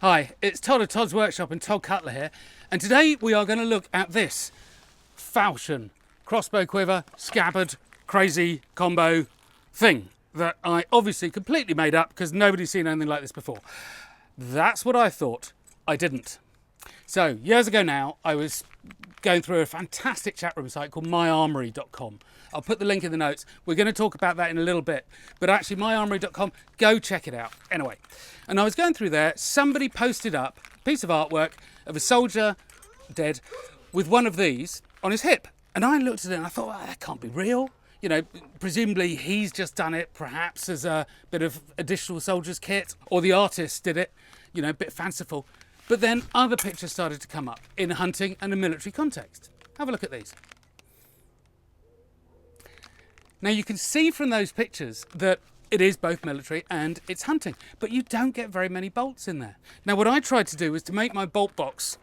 Hi, it's Todd of Todd's Workshop and Todd Cutler here, and today we are going to look at this falchion crossbow quiver scabbard crazy combo thing that I obviously completely made up because nobody's seen anything like this before. That's what I thought. I didn't. So years ago now, I was going through a fantastic chat room site called myarmory.com. I'll put the link in the notes. We're going to talk about that in a little bit, but actually myarmory.com, go check it out. Anyway, and I was going through there, somebody posted up a piece of artwork of a soldier dead with one of these on his hip. And I looked at it and I thought, that can't be real. You know, presumably he's just done it perhaps as a bit of additional soldier's kit, or the artist did it, you know, a bit fanciful. But then other pictures started to come up in a hunting and a military context. Have a look at these. Now you can see from those pictures that it is both military and it's hunting, but you don't get very many bolts in there. Now what I tried to do was to make my bolt box,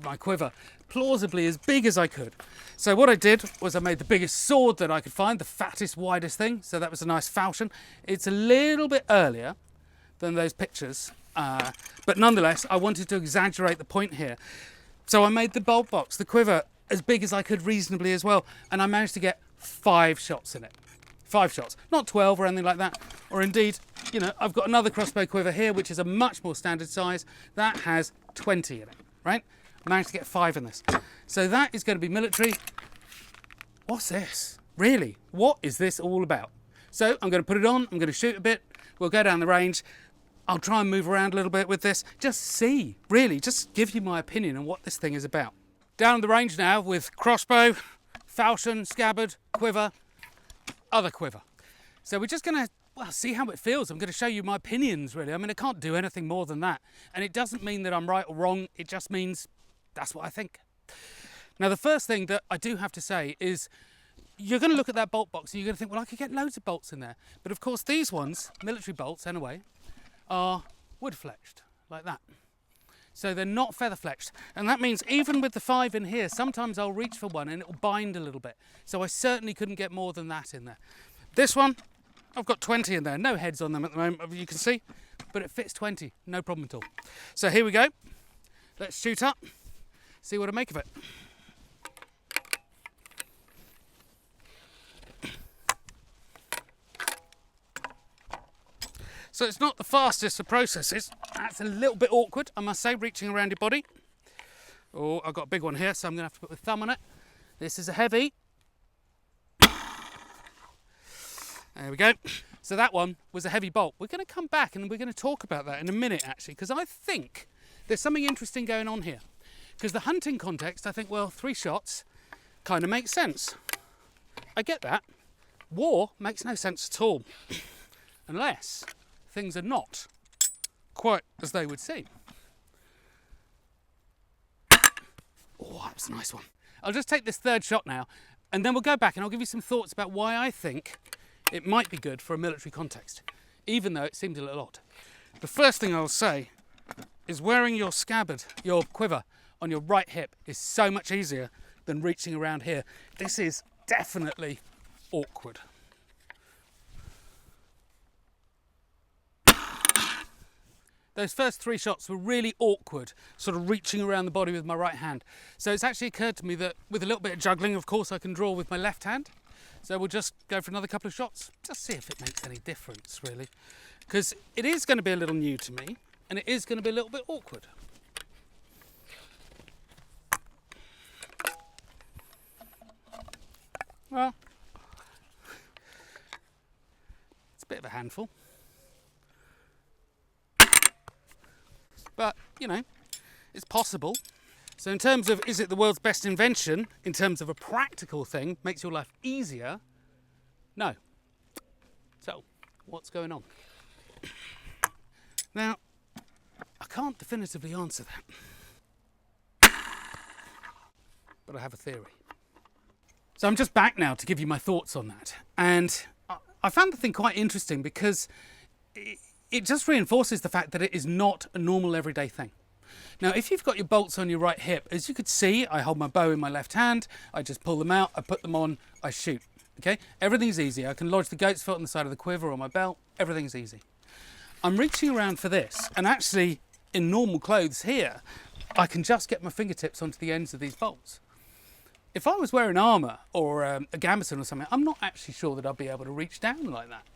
my quiver, plausibly as big as I could. So what I did was I made the biggest sword that I could find, the fattest, widest thing. So that was a nice falchion. It's a little bit earlier than those pictures, but nonetheless, I wanted to exaggerate the point here. So I made the bolt box, the quiver, as big as I could reasonably as well, and I managed to get 5 shots in it. 5 shots, not 12 or anything like that. Or indeed, you know, I've got another crossbow quiver here, which is a much more standard size. That has 20 in it, right? I managed to get 5 in this. So that is going to be military. What's this? Really? What is this all about? So I'm going to put it on, I'm going to shoot a bit, we'll go down the range. I'll try and move around a little bit with this. Just see, really, just give you my opinion on what this thing is about. Down the range now with crossbow, falchion, scabbard, quiver, other quiver. So we're just going to, well, see how it feels. I'm going to show you my opinions, really. I mean, I can't do anything more than that. And it doesn't mean that I'm right or wrong. It just means that's what I think. Now, the first thing that I do have to say is you're going to look at that bolt box and you're going to think, well, I could get loads of bolts in there. But of course, these ones, military bolts anyway, are wood-fletched, like that. So they're not feather-fletched. And that means even with the 5 in here, sometimes I'll reach for one and it'll bind a little bit. So I certainly couldn't get more than that in there. This one, I've got 20 in there. No heads on them at the moment, you can see, but it fits 20, no problem at all. So here we go. Let's shoot up, see what I make of it. So it's not the fastest of processes. That's a little bit awkward, I must say, reaching around your body. Oh, I've got a big one here, so I'm going to have to put my thumb on it. This is a heavy. There we go. So that one was a heavy bolt. We're going to come back and we're going to talk about that in a minute, actually, because I think there's something interesting going on here. Because the hunting context, I think, well, 3 shots kind of makes sense. I get that. War makes no sense at all, unless things are not quite as they would seem. Oh, that was a nice one. I'll just take this 3rd shot now, and then we'll go back and I'll give you some thoughts about why I think it might be good for a military context, even though it seemed a little odd. The first thing I'll say is wearing your scabbard, your quiver, on your right hip is so much easier than reaching around here. This is definitely awkward. Those first 3 shots were really awkward, sort of reaching around the body with my right hand. So it's actually occurred to me that with a little bit of juggling, of course, I can draw with my left hand. So we'll just go for another couple of shots, just see if it makes any difference, really. Because it is going to be a little new to me, and it is going to be a little bit awkward. Well, it's a bit of a handful. But, you know, it's possible. So in terms of, is it the world's best invention, in terms of a practical thing, makes your life easier? No. So, what's going on? Now, I can't definitively answer that. But I have a theory. So I'm just back now to give you my thoughts on that. And I found the thing quite interesting because it just reinforces the fact that it is not a normal everyday thing. Now, if you've got your bolts on your right hip, as you could see, I hold my bow in my left hand, I just pull them out, I put them on, I shoot, okay? Everything's easy. I can lodge the goat's foot on the side of the quiver or my belt, everything's easy. I'm reaching around for this, and actually, in normal clothes here, I can just get my fingertips onto the ends of these bolts. If I was wearing armour or a gambeson or something, I'm not actually sure that I'd be able to reach down like that.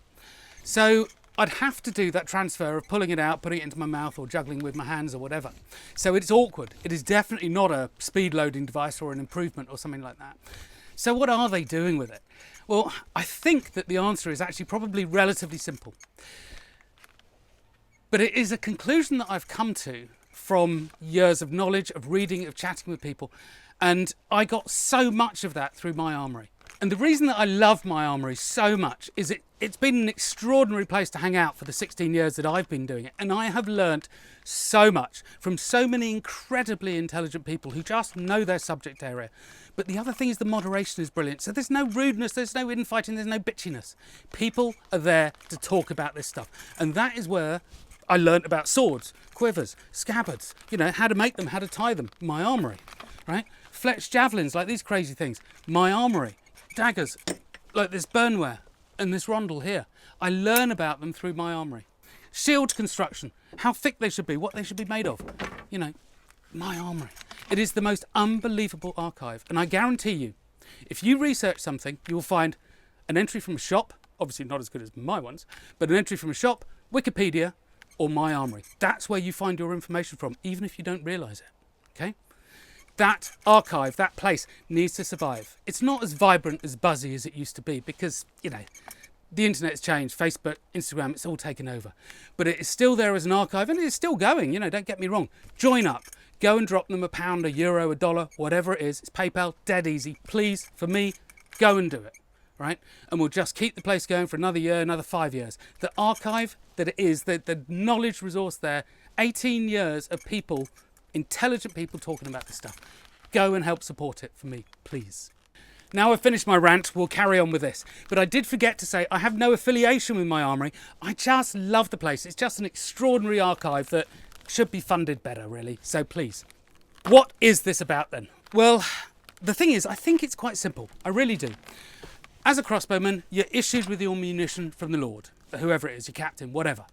So I'd have to do that transfer of pulling it out, putting it into my mouth or juggling with my hands or whatever. So it's awkward. It is definitely not a speed loading device or an improvement or something like that. So what are they doing with it? Well, I think that the answer is actually probably relatively simple. But it is a conclusion that I've come to from years of knowledge, of reading, of chatting with people. And I got so much of that through my armoury. And the reason that I love my armoury so much is it's been an extraordinary place to hang out for the 16 years that I've been doing it. And I have learnt so much from so many incredibly intelligent people who just know their subject area. But the other thing is the moderation is brilliant. So there's no rudeness, there's no infighting, there's no bitchiness. People are there to talk about this stuff. And that is where I learnt about swords, quivers, scabbards, how to make them, how to tie them, my armoury, right? Fletched javelins, like these crazy things, my armoury. Daggers, like this burnware and this rondel here. I learn about them through my armoury. Shield construction, how thick they should be, what they should be made of. My armoury. It is the most unbelievable archive. And I guarantee you, if you research something, you will find an entry from a shop, obviously not as good as my ones, but an entry from a shop, Wikipedia, or my armoury. That's where you find your information from, even if you don't realise it, okay? That archive, that place needs to survive. It's not as vibrant, as buzzy as it used to be because, the internet's changed, Facebook, Instagram, it's all taken over. But it is still there as an archive and it is still going, don't get me wrong. Join up, go and drop them £1, €1, $1, whatever it is. It's PayPal, dead easy. Please, for me, go and do it, right? And we'll just keep the place going for another year, another 5 years. The archive that it is, the knowledge resource there, 18 years of people, intelligent people talking about this stuff. Go and help support it for me, please. Now I've finished my rant, we'll carry on with this. But I did forget to say I have no affiliation with my armoury. I just love the place. It's just an extraordinary archive that should be funded better, really. So please. What is this about then? Well, the thing is, I think it's quite simple. I really do. As a crossbowman, you're issued with your munition from the Lord, whoever it is, your captain, whatever.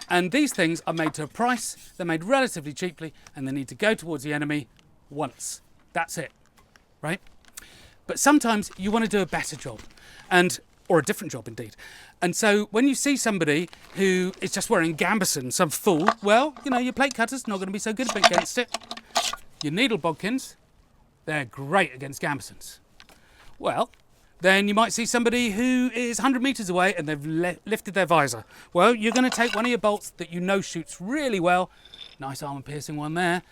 And these things are made to a price, they're made relatively cheaply, and they need to go towards the enemy once. That's it, right? But sometimes you want to do a better job, or a different job indeed. And so when you see somebody who is just wearing gambeson, some fool, well, your plate cutter's not going to be so good against it. Your needle bodkins, they're great against gambesons. Well, then you might see somebody who is 100 metres away and they've lifted their visor. Well, you're going to take one of your bolts that shoots really well. Nice armour-piercing one there.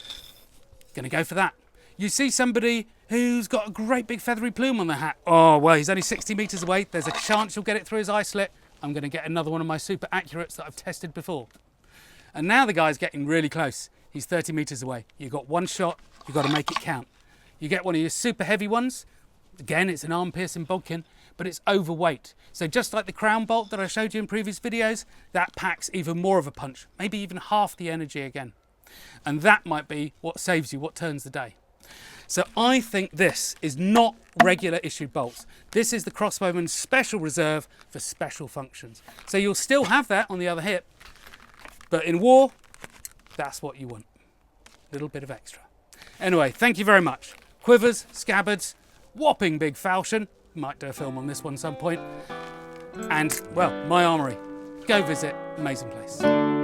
Going to go for that. You see somebody who's got a great big feathery plume on their hat. Oh, well, he's only 60 metres away. There's a chance you'll get it through his eye slit. I'm going to get another one of my super accurates that I've tested before. And now the guy's getting really close. He's 30 metres away. You've got one shot. You've got to make it count. You get one of your super heavy ones. Again, it's an arm-piercing bodkin, but it's overweight. So just like the crown bolt that I showed you in previous videos, that packs even more of a punch, maybe even half the energy again. And that might be what saves you, what turns the day. So I think this is not regular issued bolts. This is the crossbowman's special reserve for special functions. So you'll still have that on the other hip, but in war, that's what you want. A little bit of extra. Anyway, thank you very much. Quivers, scabbards, whopping big falchion. Might do a film on this one some point. And, well, my armoury. Go visit. Amazing place.